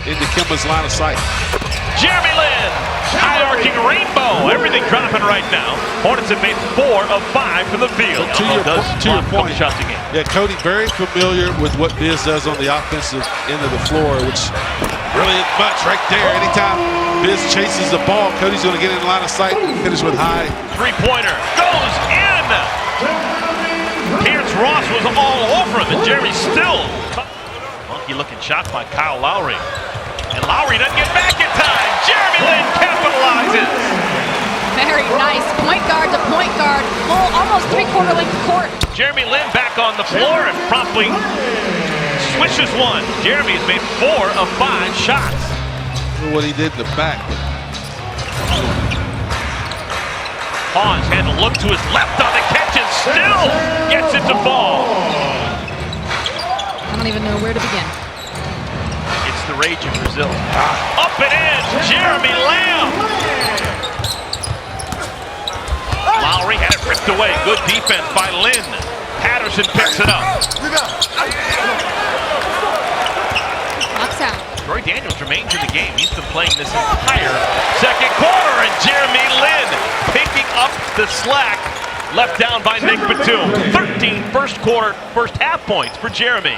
into Kemba's line of sight. Jeremy Lin, high-arcing rainbow. Everything dropping right now. Hornets have made 4 of 5 from the field. To your point, shots a game. Yeah, Cody very familiar with what Biz does on the offensive end of the floor, which really isn't much right there. Anytime Biz chases the ball, Cody's going to get in the line of sight and finish with high. Three-pointer goes in. Terrence Ross was all over him, and Jeremy still. Monkey-looking shot by Kyle Lowry. And Lowry doesn't get back in time. Jeremy Lin capitalizes. Very nice. Point guard to point guard. Full, almost three-quarter length court. Jeremy Lin back on the floor and promptly swishes one. Jeremy's made 4 of 5 shots. What he did in the back. Hans had to look to his left on the catch and still gets it to fall. I don't even know where to begin. It's the rage in Brazil. Up and in, Jeremy Lamb. Lowry had it ripped away. Good defense by Lin. Patterson picks it up. Knocks out. Troy Daniels remains in the game. He's been playing this entire second quarter, and Jeremy Lin picking up the slack left down by Nick Batum. 13 first half points for Jeremy.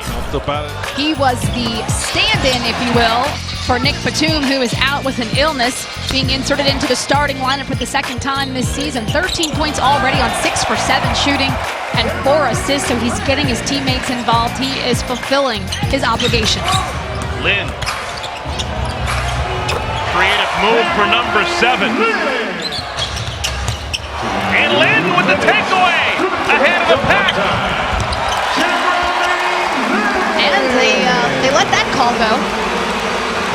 He was the stand-in, if you will, for Nick Batum, who is out with an illness, being inserted into the starting lineup for the second time this season. 13 points already on 6 for 7 shooting and 4 assists, so he's getting his teammates involved. He is fulfilling his obligations. Lin. Creative move for number 7. And Lin with the takeaway ahead of the pack. And they let that call go.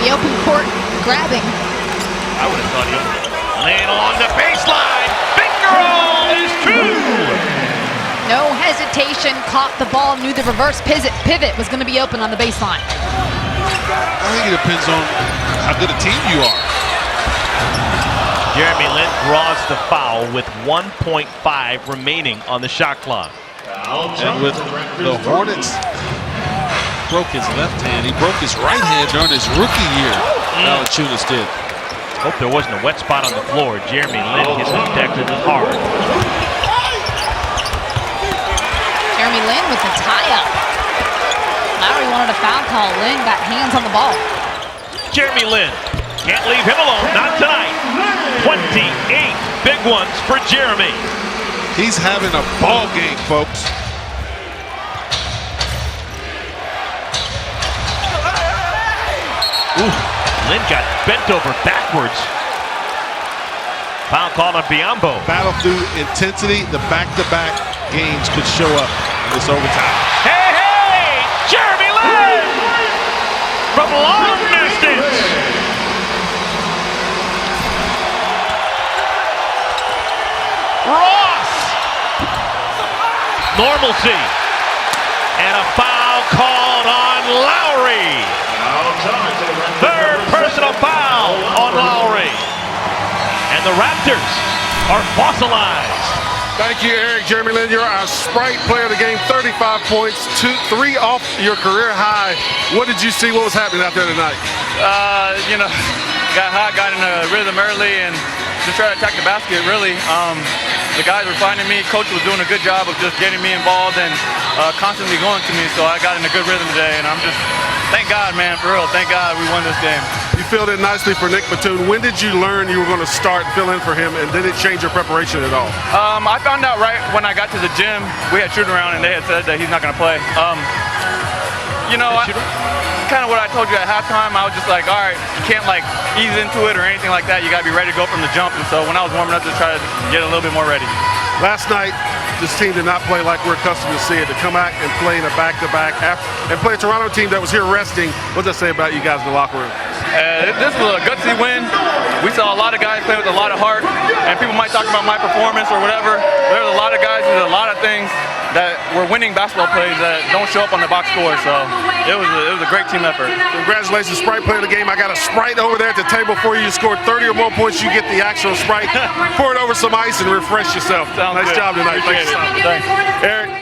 The open court grabbing. I would have thought he was Lin along the baseline. Finger roll is true. No hesitation, caught the ball, knew the reverse pivot was going to be open on the baseline. I think it depends on how good a team you are. Jeremy Lin draws the foul with 1.5 remaining on the shot clock. And with the Hornets, broke his left hand. He broke his right hand during his rookie year. Valanciunas did. Hope there wasn't a wet spot on the floor. Jeremy Lin gets ejected hard. Jeremy Lin with the tie-up. Lowry wanted a foul call. Lin got hands on the ball. Jeremy Lin. Can't leave him alone, not tonight. 28 big ones for Jeremy. He's having a ball game, folks. Ooh, Lin got bent over backwards. Foul called on Biyombo. Battle through intensity, the back-to-back games could show up in this overtime. Hey, hey! Jeremy Lin! From long distance! Ross! Normalcy. And a foul called on Lowry. Third personal foul on Lowry. And the Raptors are fossilized. Thank you, Eric. Jeremy Lin, you're our Sprite player of the game. 35 points, 3 off your career high. What did you see? What was happening out there tonight? Got hot, got in a rhythm early, and just tried to attack the basket, really. The guys were finding me. Coach was doing a good job of just getting me involved and constantly going to me, so I got in a good rhythm today, and I'm just, thank God, man, for real. Thank God we won this game. You filled in nicely for Nick Batum. When did you learn you were going to start and fill in for him, and did it change your preparation at all? I found out right when I got to the gym. We had shoot around, and they had said that he's not going to play. Kind of what I told you at halftime. I was just like, all right, you can't like ease into it or anything like that. You got to be ready to go from the jump. And so when I was warming up, just try to get a little bit more ready. Last night, this team did not play like we're accustomed to see it. To come out and play in a back-to-back and play a Toronto team that was here resting. What does that say about you guys in the locker room? This was a gutsy win. We saw a lot of guys play with a lot of heart, and people might talk about my performance or whatever. There's a lot of guys who did a lot of things that were winning basketball plays that don't show up on the box score. So it was a great team effort. Congratulations, Sprite player of the game. I got a Sprite over there at the table for you. You scored 30 or more points, you get the actual Sprite. Pour it over some ice and refresh yourself. Sounds nice good. job tonight. Thanks. Eric.